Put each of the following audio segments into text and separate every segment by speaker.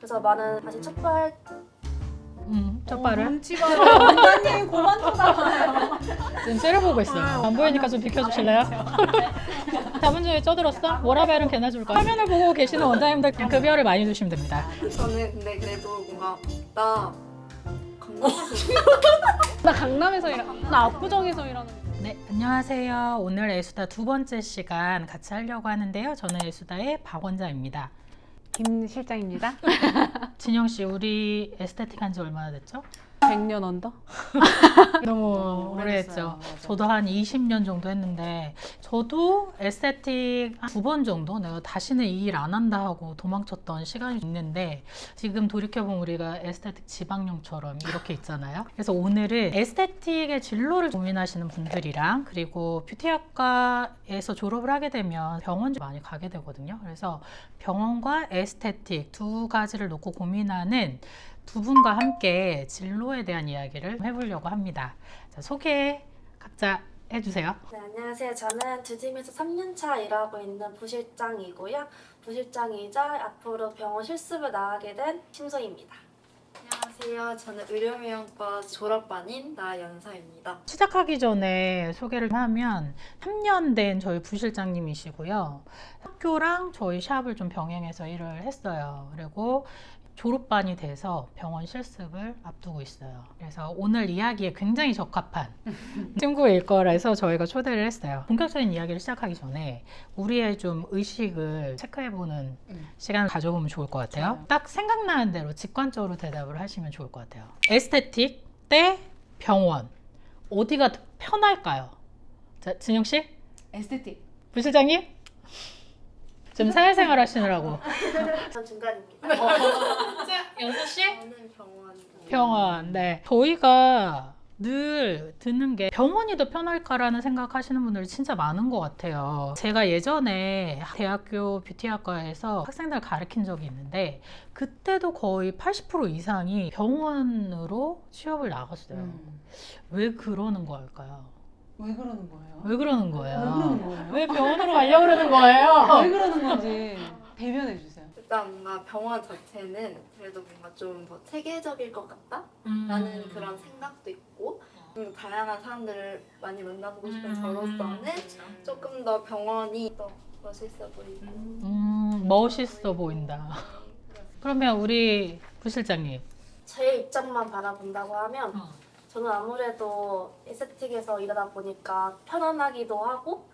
Speaker 1: 그래서 많은 다시 촉발
Speaker 2: 첫발을
Speaker 3: 눈치가 원장님 그만 쳐다봐요.
Speaker 2: 지금 째려보고 있어요. 안 보이니까 좀 비켜주실래요? 자문주의 쪄들었어? 워라벨은 걔나 줄 거야. 화면을 보고 계시는 원장님들 급여를 많이 주시면 됩니다.
Speaker 1: 저는 근데 그래도 뭔가 나 강남에서
Speaker 3: 나 강남에서 나 압구정에서 일하는.
Speaker 2: 네, 안녕하세요. 오늘 에수다 두 번째 시간 같이 하려고 하는데요. 저는 에수다의 박 원장입니다.
Speaker 3: 김 실장입니다.
Speaker 2: 진영 씨, 우리 에스테틱 한 지 얼마나 됐죠?
Speaker 3: 100년 언더?
Speaker 2: 너무 오래 했죠.
Speaker 3: 오래됐어요. 맞아.
Speaker 2: 저도 한 20년 정도 했는데 저도 에스테틱 두 번 정도 내가 다시는 이 일 안 한다 하고 도망쳤던 시간이 있는데 지금 돌이켜보면 우리가 에스테틱 지방령처럼 이렇게 있잖아요. 그래서 오늘은 에스테틱의 진로를 고민하시는 분들이랑 그리고 뷰티학과에서 졸업을 하게 되면 병원 많이 가게 되거든요. 그래서 병원과 에스테틱 두 가지를 놓고 고민하는 두 분과 함께 진로에 대한 이야기를 해보려고 합니다. 자, 소개 각자 해주세요.
Speaker 1: 네, 안녕하세요. 저는 두짐에서 3년차 일하고 있는 부실장이고요. 부실장이자 앞으로 병원 실습을 나가게 된 심소희입니다. 안녕하세요. 저는 의료미용과 졸업반인 나연서입니다.
Speaker 2: 시작하기 전에 소개를 하면 3년 된 저희 부실장님이시고요. 학교랑 저희 샵을 좀 병행해서 일을 했어요. 그리고 졸업반이 돼서 병원 실습을 앞두고 있어요. 그래서 오늘 이야기에 굉장히 적합한 친구일 거라서 저희가 초대를 했어요. 본격적인 이야기를 시작하기 전에 우리의 좀 의식을 체크해보는 시간을 가져보면 좋을 것 같아요.
Speaker 3: 좋아요.
Speaker 2: 딱 생각나는 대로 직관적으로 대답을 하시면 좋을 것 같아요. 에스테틱 대 병원 어디가 더 편할까요? 자, 진영 씨?
Speaker 3: 에스테틱.
Speaker 2: 부실장님? 지금 사회생활 하시느라고.
Speaker 1: 전 중간입니다.
Speaker 2: 연수 씨?
Speaker 1: 저는 병원이고.
Speaker 2: 병원. 네. 저희가 늘 듣는 게 병원이 더 편할까라는 생각하시는 분들이 진짜 많은 것 같아요. 제가 예전에 대학교 뷰티학과에서 학생들 가르친 적이 있는데 그때도 거의 80% 이상이 병원으로 취업을 나갔어요. 왜 그러는 걸까요?
Speaker 3: 왜 그러는 거예요?
Speaker 2: 왜 그러는 거예요?
Speaker 3: 왜 그러는 거예요?
Speaker 2: 왜 병원으로 가려고 그러는 거예요?
Speaker 3: 왜 그러는 건지 대변해 주세요.
Speaker 1: 일단 뭔가 병원 자체는 그래도 뭔가 좀 더 체계적일 것 같다? 라는 그런 생각도 있고 좀 다양한 사람들을 많이 만나보고 싶은 저로서는 조금 더 병원이 더 멋있어 보이고
Speaker 2: 멋있어 보인다. 그러면 우리 부실장님.
Speaker 1: 제 입장만 바라본다고 하면 저는 아무래도 에스테틱에서 일하다 보니까 편안하기도 하고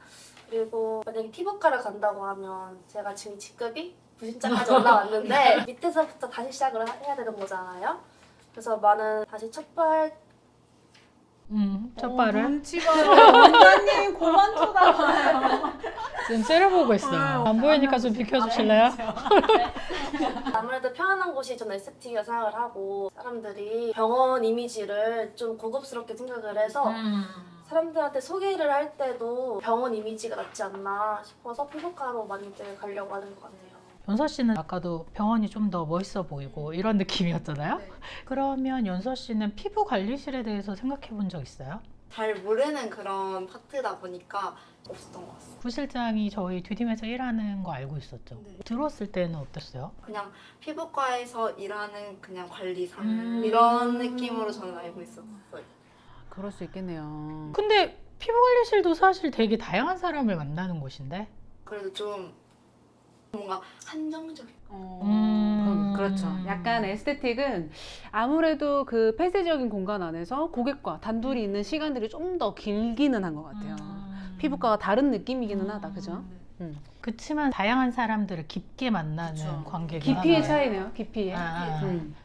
Speaker 1: 그리고 만약에 피부과를 간다고 하면 제가 지금 직급이 부실장까지 올라왔는데 밑에서부터 다시 시작을 해야 되는 거잖아요. 그래서 많은 다시 첫발
Speaker 2: 첫발을
Speaker 3: 눈치가 원장님 그만 쳐다봐요.
Speaker 2: 지금 째려보고 있어요. 안 보이니까 좀 비켜주실래요?
Speaker 1: 아무래도 편안한 곳이 저는 에스테틱이라 생각을 하고 사람들이 병원 이미지를 좀 고급스럽게 생각을 해서 사람들한테 소개를 할 때도 병원 이미지가 낫지 않나 싶어서 피부과로 많이들 가려고 하는 것 같아요.
Speaker 2: 연서 씨는 아까도 병원이 좀 더 멋있어 보이고 이런 느낌이었잖아요.
Speaker 1: 네.
Speaker 2: 그러면 연서 씨는 피부 관리실에 대해서 생각해 본 적 있어요?
Speaker 1: 잘 모르는 그런 파트다 보니까 없었던 것 같습니다.
Speaker 2: 부실장이 저희 듀딤에서 일하는 거 알고 있었죠?
Speaker 1: 네.
Speaker 2: 들었을 때는 어땠어요?
Speaker 1: 그냥 피부과에서 일하는 그냥 관리사
Speaker 2: 음.
Speaker 1: 이런 느낌으로 저는 알고 있었어요.
Speaker 3: 그럴 수 있겠네요.
Speaker 2: 근데 피부 관리실도 사실 되게 다양한 사람을 만나는 곳인데
Speaker 1: 그래도 좀 뭔가 한정적인
Speaker 3: 그렇죠. 약간 에스테틱은 아무래도 그 폐쇄적인 공간 안에서 고객과 단둘이 있는 시간들이 좀 더 길기는 한 것 같아요. 피부과가 다른 느낌이기는 하다, 그죠?
Speaker 2: 그치만 다양한 사람들을 깊게 만나는
Speaker 3: 그쵸.
Speaker 2: 관계긴
Speaker 3: 깊이의
Speaker 2: 하나요?
Speaker 3: 차이네요. 깊이의.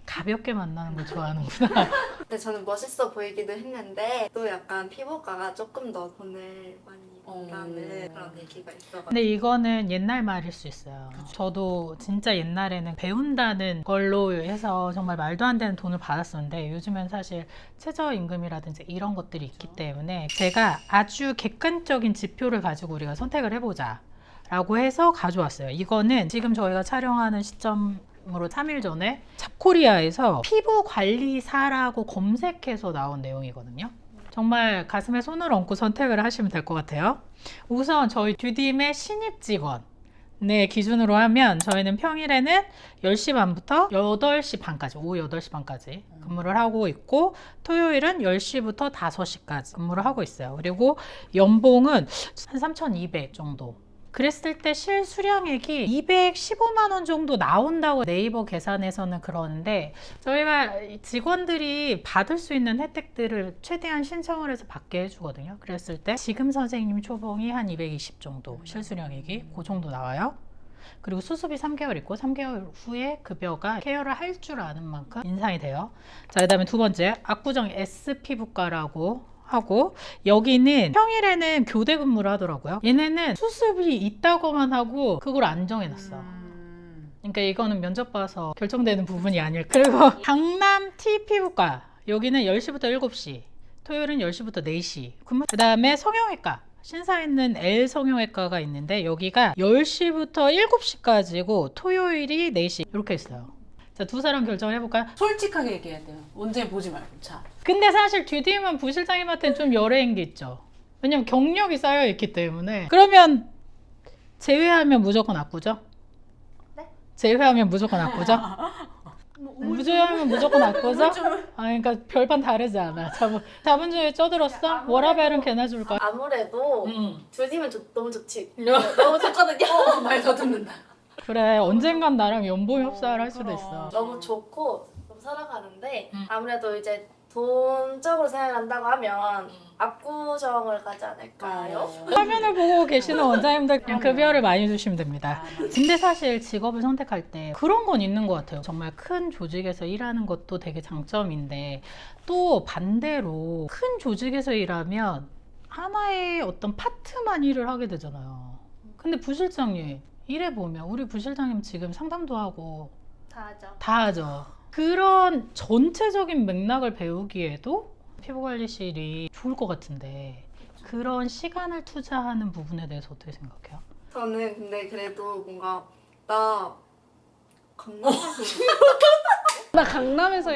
Speaker 2: 가볍게 만나는 걸 좋아하는구나.
Speaker 1: 근데 저는 멋있어 보이기도 했는데 또 약간 피부과가 조금 더 돈을 많이 번다는 그런 얘기가 있어가지고
Speaker 2: 근데 이거는 옛날 말일 수 있어요. 저도 진짜 옛날에는 배운다는 걸로 해서 정말 말도 안 되는 돈을 받았었는데 요즘엔 사실 최저임금이라든지 이런 것들이 있기 때문에 제가 아주 객관적인 지표를 가지고 우리가 선택을 해보자 라고 해서 가져왔어요. 이거는 지금 저희가 촬영하는 시점으로 3일 전에 잡코리아에서 피부 관리사라고 검색해서 나온 내용이거든요. 정말 가슴에 손을 얹고 선택을 하시면 될 것 같아요. 우선 저희 듀딤의 신입 직원 네, 기준으로 하면 저희는 평일에는 10시 반부터 8시 반까지, 오후 8시 반까지 근무를 하고 있고, 토요일은 10시부터 5시까지 근무를 하고 있어요. 그리고 연봉은 한 3,200 정도. 그랬을 때 실수령액이 215만 원 정도 나온다고 네이버 계산에서는 그러는데, 저희가 직원들이 받을 수 있는 혜택들을 최대한 신청을 해서 받게 해주거든요. 그랬을 때 지금 선생님 초봉이 한 220 정도, 실수령액이 그 정도 나와요. 그리고 수습이 3개월 있고 3개월 후에 급여가 케어를 할 줄 아는 만큼 인상이 돼요. 자, 그 다음에 두 번째, 압구정 S피부과라고 하고, 여기는 평일에는 교대 근무를 하더라고요. 얘네는 수습이 있다고만 하고 그걸 안 정해놨어. 그러니까 이거는 면접 봐서 결정되는 부분이 아닐까. 그리고 강남 T 피부과, 여기는 10시부터 7시, 토요일은 10시부터 4시 근무. 그 다음에 성형외과, 신사 있는 L 성형외과가 있는데 여기가 10시부터 7시까지고 토요일이 4시 이렇게 있어요. 자, 두 사람 결정을 해볼까요?
Speaker 3: 솔직하게 얘기해야 돼요. 언제 보지 말고. 자,
Speaker 2: 근데 사실 뒤뒤면 부실장님한테는 좀 열애인 게 있죠. 왜냐면 경력이 쌓여 있기 때문에. 그러면 제외하면 무조건 압구정?
Speaker 1: 네?
Speaker 2: 제외하면 무조건 압구정? 무제외하면 무조건 압구정? 아, 그러니까 별반 다르지 않아. 자본주의 쪄들었어? 워라벨은 걔나 줄 거야.
Speaker 1: 아무래도
Speaker 2: 응.
Speaker 1: 둘이면 너무 좋지. 너무 좋거든요.
Speaker 3: 말 더듬는다.
Speaker 2: 그래, 언젠간 나랑 연봉 협상을 할 수도
Speaker 3: 그럼.
Speaker 2: 있어.
Speaker 1: 너무 좋고 너무 살아가는데
Speaker 2: 응.
Speaker 1: 아무래도 이제 돈적으로 생각한다고 하면 압구정을 가지 않을까요?
Speaker 2: 화면을 보고 계시는 원장님들 그냥 급여를 많이 주시면 됩니다.
Speaker 3: 아, 맞아.
Speaker 2: 근데 사실 직업을 선택할 때 그런 건 있는 것 같아요. 정말 큰 조직에서 일하는 것도 되게 장점인데, 또 반대로 큰 조직에서 일하면 하나의 어떤 파트만 일을 하게 되잖아요. 근데 부실장님 일해보면, 우리 부실장님 지금 상담도 하고
Speaker 1: 다 하죠.
Speaker 2: 다 하죠. 그런 전체적인 맥락을 배우기에도 피부관리실이 좋을 것 같은데, 그런 시간을 투자하는 부분에 대해서 어떻게 생각해요?
Speaker 4: 저는 근데 그래도 뭔가 나 강남에서
Speaker 3: 나 강남에서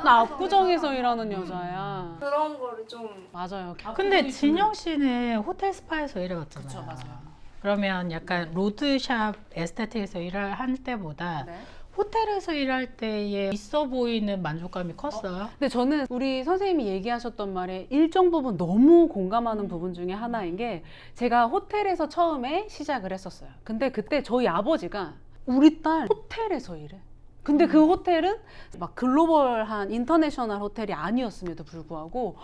Speaker 3: 나 압구정에서 일하는 여자야.
Speaker 4: 그런 거를 좀
Speaker 3: 맞아요.
Speaker 2: 근데 진영 씨는 호텔 스파에서 일해봤잖아요.
Speaker 3: 그쵸, 맞아요.
Speaker 2: 그러면 약간 로드샵 에스테틱에서 일을 할 때보다
Speaker 3: 네.
Speaker 2: 호텔에서 일할 때에 있어 보이는 만족감이 컸어요?
Speaker 3: 근데 저는 우리 선생님이 얘기하셨던 말에 일정 부분 너무 공감하는 부분 중에 하나인 게, 제가 호텔에서 처음에 시작을 했었어요. 근데 그때 저희 아버지가 우리 딸 호텔에서 일해. 근데 그 호텔은 막 글로벌한 인터내셔널 호텔이 아니었음에도 불구하고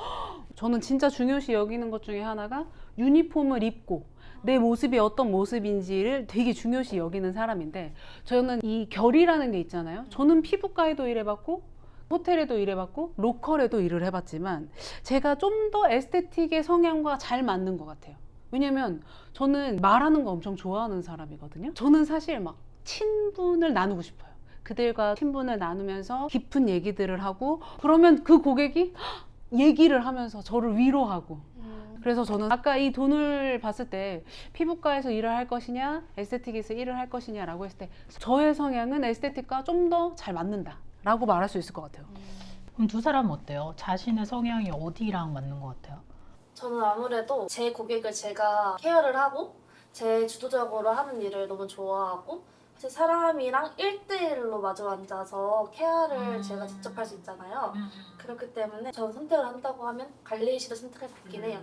Speaker 3: 저는 진짜 중요시 여기는 것 중에 하나가 유니폼을 입고 내 모습이 어떤 모습인지를 되게 중요시 여기는 사람인데, 저는 이 결이라는 게 있잖아요. 저는 피부과에도 일해봤고 호텔에도 일해봤고 로컬에도 일을 해봤지만 제가 좀 더 에스테틱의 성향과 잘 맞는 것 같아요. 왜냐면 저는 말하는 거 엄청 좋아하는 사람이거든요. 저는 사실 막 친분을 나누고 싶어요. 그들과 친분을 나누면서 깊은 얘기들을 하고, 그러면 그 고객이 얘기를 하면서 저를 위로하고. 그래서 저는 아까 이 돈을 봤을 때 피부과에서 일을 할 것이냐 에스테틱에서 일을 할 것이냐 라고 했을 때 저의 성향은 에스테틱과 좀 더 잘 맞는다 라고 말할 수 있을 것 같아요.
Speaker 2: 그럼 두 사람은 어때요? 자신의 성향이 어디랑 맞는 것 같아요?
Speaker 1: 저는 아무래도 제 고객을 제가 케어를 하고 제 주도적으로 하는 일을 너무 좋아하고, 사실 사람이랑 1대1로 마주 앉아서 케어를 제가 직접 할 수 있잖아요. 그렇기 때문에 저는 선택을 한다고 하면 관리실을 선택할 것 같긴 해요.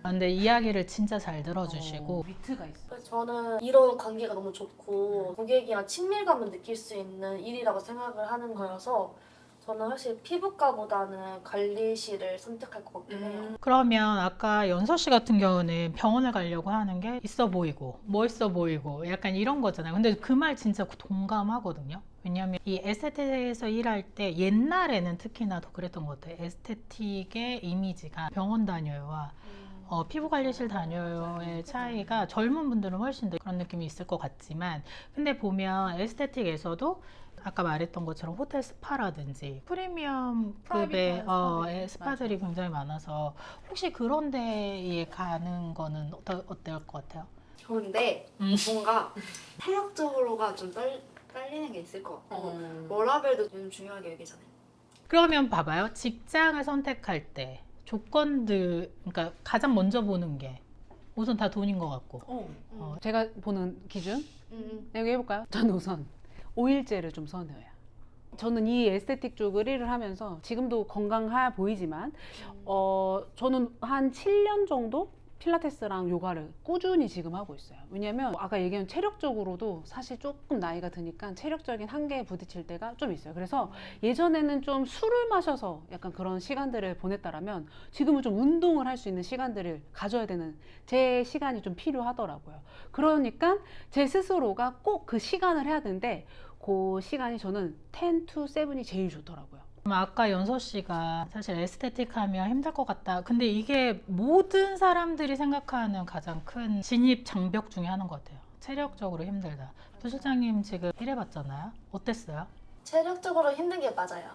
Speaker 2: 근데 이야기를 진짜 잘 들어주시고
Speaker 3: 위트가 있어.
Speaker 1: 그래서 저는 이런 관계가 너무 좋고 고객이랑 친밀감을 느낄 수 있는 일이라고 생각을 하는 거여서 저는 훨씬 피부과보다는 관리실을 선택할 것 같긴 해요.
Speaker 2: 그러면 아까 연서 씨 같은 경우는 병원을 가려고 하는 게 있어 보이고 멋있어 보이고 약간 이런 거잖아요. 근데 그 말 진짜 동감하거든요. 왜냐하면 이 에스테틱에서 일할 때 옛날에는 특히나 더 그랬던 것 같아요. 에스테틱의 이미지가 병원 다녀요와 피부관리실 다녀요의 차이가 젊은 분들은 훨씬 더 그런 느낌이 있을 것 같지만, 근데 보면 에스테틱에서도 아까 말했던 것처럼 호텔 스파라든지 프리미엄급의 스파들이 굉장히 많아서, 혹시 그런 데에 가는 거는 어떨 것 같아요?
Speaker 4: 좋은데 뭔가 체력적으로가 좀 딸리는 게 있을 것 같고 워라벨도 좀 중요하게 여기잖아요.
Speaker 2: 그러면 봐봐요. 직장을 선택할 때 조건들, 그러니까 가장 먼저 보는 게 우선 다 돈인 것 같고.
Speaker 3: 제가 보는 기준 얘기해볼까요? 저는 우선 오일제를 좀 선호해요. 저는 이 에스테틱 쪽을 일을 하면서 지금도 건강해 보이지만 저는 한 7년 정도 필라테스랑 요가를 꾸준히 지금 하고 있어요. 왜냐면 아까 얘기한 체력적으로도 사실 조금 나이가 드니까 체력적인 한계에 부딪힐 때가 좀 있어요. 그래서 예전에는 좀 술을 마셔서 약간 그런 시간들을 보냈다라면 지금은 좀 운동을 할 수 있는 시간들을 가져야 되는 제 시간이 좀 필요하더라고요. 그러니까 제 스스로가 꼭 그 시간을 해야 되는데 그 시간이 저는 10 to 7이 제일 좋더라고요.
Speaker 2: 아까 연서 씨가 사실 에스테틱 하면 힘들 것 같다. 근데 이게 모든 사람들이 생각하는 가장 큰 진입 장벽 중에 하나인 것 같아요. 체력적으로 힘들다. 부 실장님 지금 일해봤잖아요. 어땠어요?
Speaker 1: 체력적으로 힘든 게 맞아요.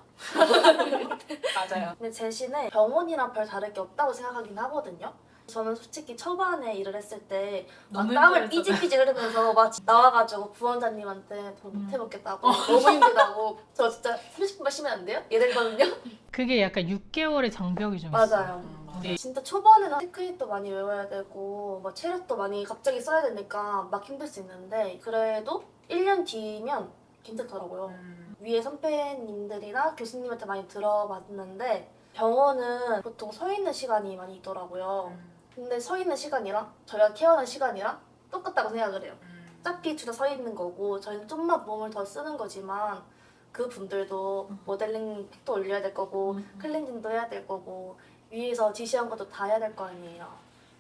Speaker 4: 맞아요.
Speaker 1: 근데 제 시는 병원이랑 별 다를 게 없다고 생각하긴 하거든요. 저는 솔직히 초반에 일을 했을 때 막 땀을 삐질삐질 흐르면서 막 나와가지고 부원장님한테 돈 못 해먹겠다고 너무 힘들다고 저 진짜 30분만 쉬면 안 돼요? 이랬거든요.
Speaker 2: 그게 약간 6개월의 장벽이 좀 있어요.
Speaker 1: 맞아요. 진짜 초반에는 테크닉도 많이 외워야 되고 막 체력도 많이 갑자기 써야 되니까 막 힘들 수 있는데 그래도 1년 뒤면 괜찮더라고요. 위에 선배님들이나 교수님한테 많이 들어봤는데 병원은 보통 서 있는 시간이 많이 있더라고요. 근데 서 있는 시간이랑 저희가 케어하는 시간이랑 똑같다고 생각을 해요. 어차피 둘 다 서 있는 거고 저희는 좀만 몸을 더 쓰는 거지만 그 분들도 모델링 팩도 올려야 될 거고 클렌징도 해야 될 거고 위에서 지시한 것도 다 해야 될 거 아니에요.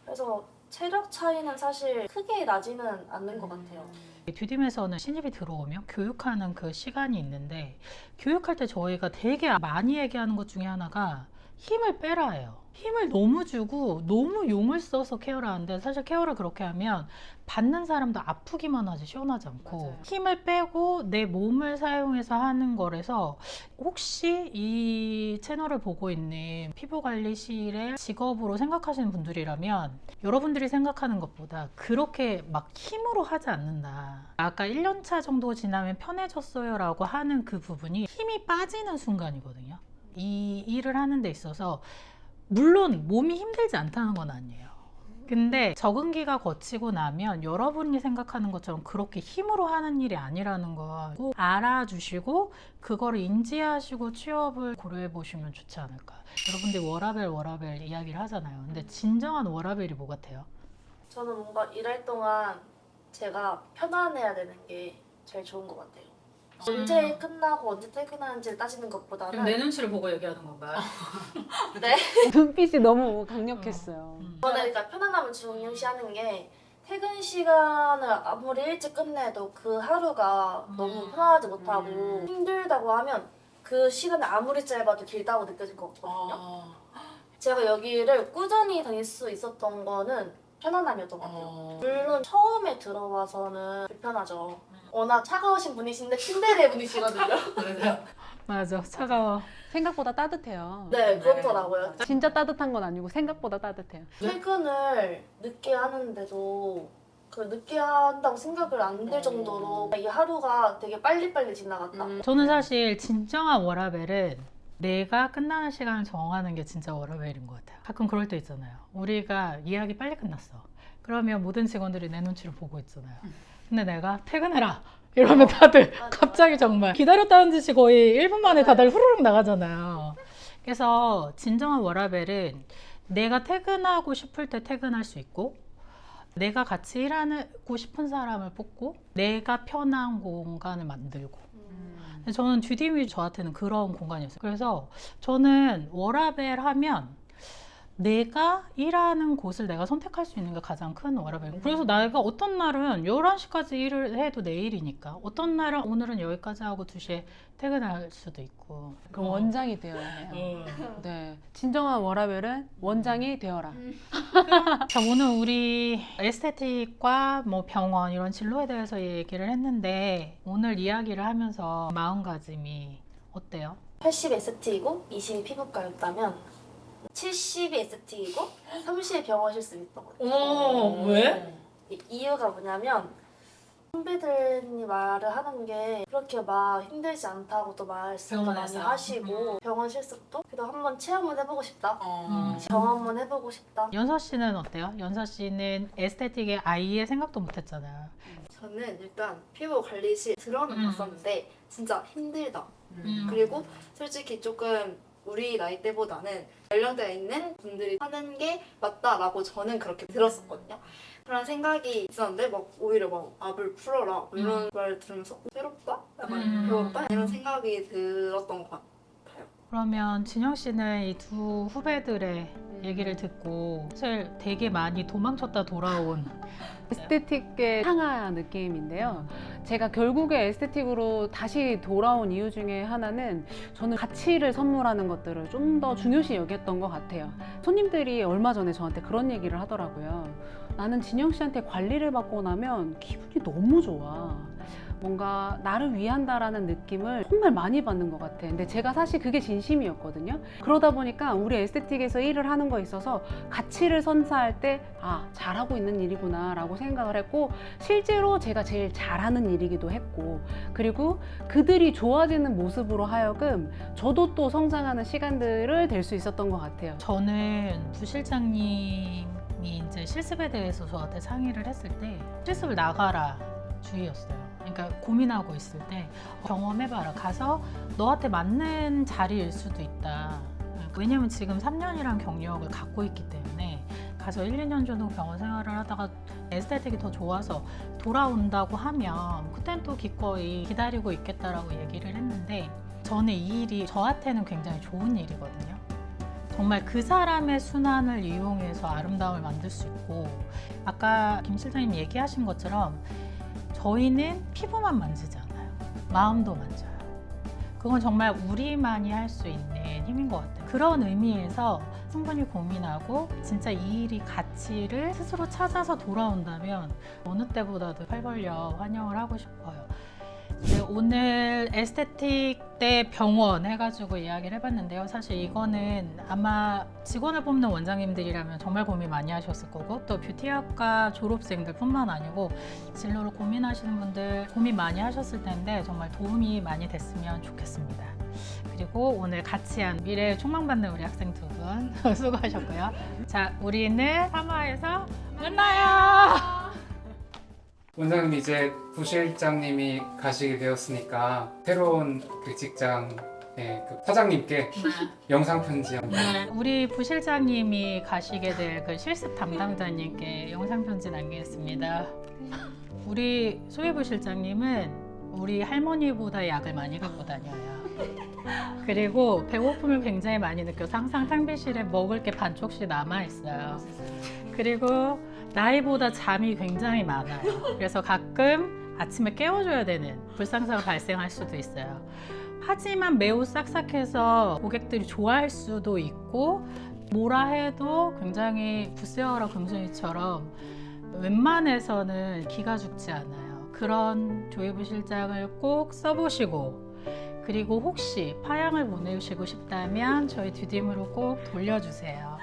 Speaker 1: 그래서 체력 차이는 사실 크게 나지는 않는 것 같아요.
Speaker 2: 듀딤에서는 신입이 들어오면 교육하는 그 시간이 있는데 교육할 때 저희가 되게 많이 얘기하는 것 중에 하나가 힘을 빼라예요. 힘을 너무 주고 너무 용을 써서 케어를 하는데 사실 케어를 그렇게 하면 받는 사람도 아프기만 하지 시원하지 않고
Speaker 3: 맞아요.
Speaker 2: 힘을 빼고 내 몸을 사용해서 하는 거라서 혹시 이 채널을 보고 있는 피부관리실의 직업으로 생각하시는 분들이라면 여러분들이 생각하는 것보다 그렇게 막 힘으로 하지 않는다. 아까 1년차 정도 지나면 편해졌어요 라고 하는 그 부분이 힘이 빠지는 순간이거든요. 이 일을 하는 데 있어서 물론 몸이 힘들지 않다는 건 아니에요. 근데 적응기가 거치고 나면 여러분이 생각하는 것처럼 그렇게 힘으로 하는 일이 아니라는 걸 꼭 알아주시고 그거를 인지하시고 취업을 고려해 보시면 좋지 않을까. 여러분들이 워라벨 이야기를 하잖아요. 근데 진정한 워라벨이 뭐 같아요?
Speaker 1: 저는 뭔가 일할 동안 제가 편안해야 되는 게 제일 좋은 것 같아요. 언제 끝나고 언제 퇴근하는지를 따지는 것보다는
Speaker 2: 눈치를 보고 얘기하는 건가요?
Speaker 1: 네.
Speaker 3: 눈빛이 너무 강력했어요.
Speaker 1: 저는 일단 편안함을 중요시하는 게 퇴근 시간을 아무리 일찍 끝내도 그 하루가 너무 편안하지 못하고 힘들다고 하면 그 시간이 아무리 짧아도 길다고 느껴질 것 같거든요. 제가 여기를 꾸준히 다닐 수 있었던 거는 편안함이었던 것 같아요. 물론 처음에 들어와서는 불편하죠. 워낙 차가우신 분이신데 츤데레 분이시거든요.
Speaker 2: 맞아, 차가워.
Speaker 3: 생각보다 따뜻해요.
Speaker 1: 네, 그렇더라고요.
Speaker 3: 진짜 따뜻한 건 아니고 생각보다 따뜻해요.
Speaker 1: 퇴근을 늦게 하는데도 그 늦게 한다고 생각을 안 들 정도로 이 하루가 되게 빨리빨리 지나갔다.
Speaker 2: 저는 사실 진정한 워라벨은 내가 끝나는 시간을 정하는 게 진짜 워라벨인 것 같아요. 가끔 그럴 때 있잖아요. 우리가 예약이 빨리 끝났어. 그러면 모든 직원들이 내 눈치를 보고 있잖아요. 근데 내가 퇴근해라 이러면 다들
Speaker 1: 맞아.
Speaker 2: 갑자기 정말 기다렸다는 듯이 거의 1분 만에 다들 후루룩 나가잖아요. 그래서 진정한 워라벨은 내가 퇴근하고 싶을 때 퇴근할 수 있고 내가 같이 일하고 싶은 사람을 뽑고 내가 편한 공간을 만들고 저는 듀딤이 저한테는 그런 공간이었어요. 그래서 저는 워라벨 하면 내가 일하는 곳을 내가 선택할 수 있는 게 가장 큰 워라벨이고 그래서 내가 어떤 날은 11시까지 일을 해도 내일이니까 어떤 날은 오늘은 여기까지 하고 2시에 퇴근할 수도 있고
Speaker 3: 그럼 원장이 되어야 해요. 네, 진정한 워라벨은 원장이 되어라.
Speaker 2: 자, 오늘 우리 에스테틱과 뭐 병원 이런 진로에 대해서 얘기를 했는데 오늘 이야기를 하면서 마음가짐이 어때요?
Speaker 1: 80이 ST이고 20이 피부과였다면 70이 ST이고 30이 병원 실습이 있던 거예요.
Speaker 2: 왜?
Speaker 1: 이유가 뭐냐면 선배들이 말을 하는 게 그렇게 막 힘들지 않다고 또 말씀을 많이
Speaker 2: 병원에서?
Speaker 1: 하시고 병원 실습도 그래도 한번 체험을 해보고 싶다.
Speaker 2: 어.
Speaker 1: 경험은 해보고 싶다.
Speaker 2: 연서 씨는 어때요? 연서 씨는 에스테틱에 아예 생각도 못 했잖아요.
Speaker 4: 저는 일단 피부 관리실 들어는
Speaker 2: 음.
Speaker 4: 봤었는데 진짜 힘들다.
Speaker 2: 음.
Speaker 4: 그리고 솔직히 조금 우리 나이대보다는 연령대가 있는 분들이 하는 게 맞다라고 저는 그렇게 들었었거든요. 그런 생각이 있었는데 막 오히려 막 압을 풀어라 뭐 이런 말 들으면서 새롭다? 약간 배웠다? 이런 생각이 들었던 것 같아요.
Speaker 2: 그러면 진영 씨는 이 두 후배들의 얘기를 듣고 사실 되게 많이 도망쳤다 돌아온
Speaker 3: 에스테틱의 상하 느낌인데요. 제가 결국에 에스테틱으로 다시 돌아온 이유 중에 하나는 저는 가치를 선물하는 것들을 좀 더 중요시 여겼던 것 같아요. 손님들이 얼마 전에 저한테 그런 얘기를 하더라고요. 나는 진영 씨한테 관리를 받고 나면 기분이 너무 좋아. 뭔가 나를 위한다라는 느낌을 정말 많이 받는 것 같아. 근데 제가 사실 그게 진심이었거든요. 그러다 보니까 우리 에스테틱에서 일을 하는 거에 있어서 가치를 선사할 때 아, 잘하고 있는 일이구나 라고 생각을 했고 실제로 제가 제일 잘하는 일이기도 했고 그리고 그들이 좋아지는 모습으로 하여금 저도 또 성장하는 시간들을 될 수 있었던 것 같아요.
Speaker 2: 저는 부실장님이 이제 실습에 대해서 저한테 상의를 했을 때 실습을 나가라 주의였어요. 그러니까 고민하고 있을 때 경험해봐라. 가서 너한테 맞는 자리일 수도 있다. 왜냐면 지금 3년이란 경력을 갖고 있기 때문에 가서 1, 2년 정도 병원 생활을 하다가 에스테틱이 더 좋아서 돌아온다고 하면 그땐 또 기꺼이 기다리고 있겠다라고 얘기를 했는데 저는 이 일이 저한테는 굉장히 좋은 일이거든요. 정말 그 사람의 순환을 이용해서 아름다움을 만들 수 있고 아까 김 실장님 얘기하신 것처럼 저희는 피부만 만지지 않아요. 마음도 만져요. 그건 정말 우리만이 할 수 있는 힘인 것 같아요. 그런 의미에서 충분히 고민하고 진짜 이 일이 가치를 스스로 찾아서 돌아온다면 어느 때보다도 팔 벌려 환영을 하고 싶어요. 네, 오늘 에스테틱 대 병원 해가지고 이야기를 해봤는데요. 사실 이거는 아마 직원을 뽑는 원장님들이라면 정말 고민 많이 하셨을 거고 또 뷰티학과 졸업생들 뿐만 아니고 진로를 고민하시는 분들 고민 많이 하셨을 텐데 정말 도움이 많이 됐으면 좋겠습니다. 그리고 오늘 같이 한 미래에 촉망받는 우리 학생 두 분 수고하셨고요. 자, 우리는 3화에서 만나요.
Speaker 5: 원장님 이제 부실장님이 가시게 되었으니까 새로운 그 직장의 그 사장님께 영상 편지 한번.
Speaker 2: 우리 부실장님이 가시게 될 그 실습 담당자님께 영상 편지 남기겠습니다. 우리 소혜 부실장님은 우리 할머니보다 약을 많이 갖고 다녀요. 그리고 배고픔을 굉장히 많이 느껴서 항상 탕비실에 먹을 게 반쪽씩 남아 있어요. 그리고 나이보다 잠이 굉장히 많아요. 그래서 가끔 아침에 깨워줘야 되는 불상사가 발생할 수도 있어요. 하지만 매우 싹싹해서 고객들이 좋아할 수도 있고 뭐라 해도 굉장히 부세어라 금순이처럼 웬만해서는 기가 죽지 않아요. 그런 조혜부 실장을 꼭 써보시고 그리고 혹시 파양을 보내시고 싶다면 저희 듀딤으로 꼭 돌려주세요.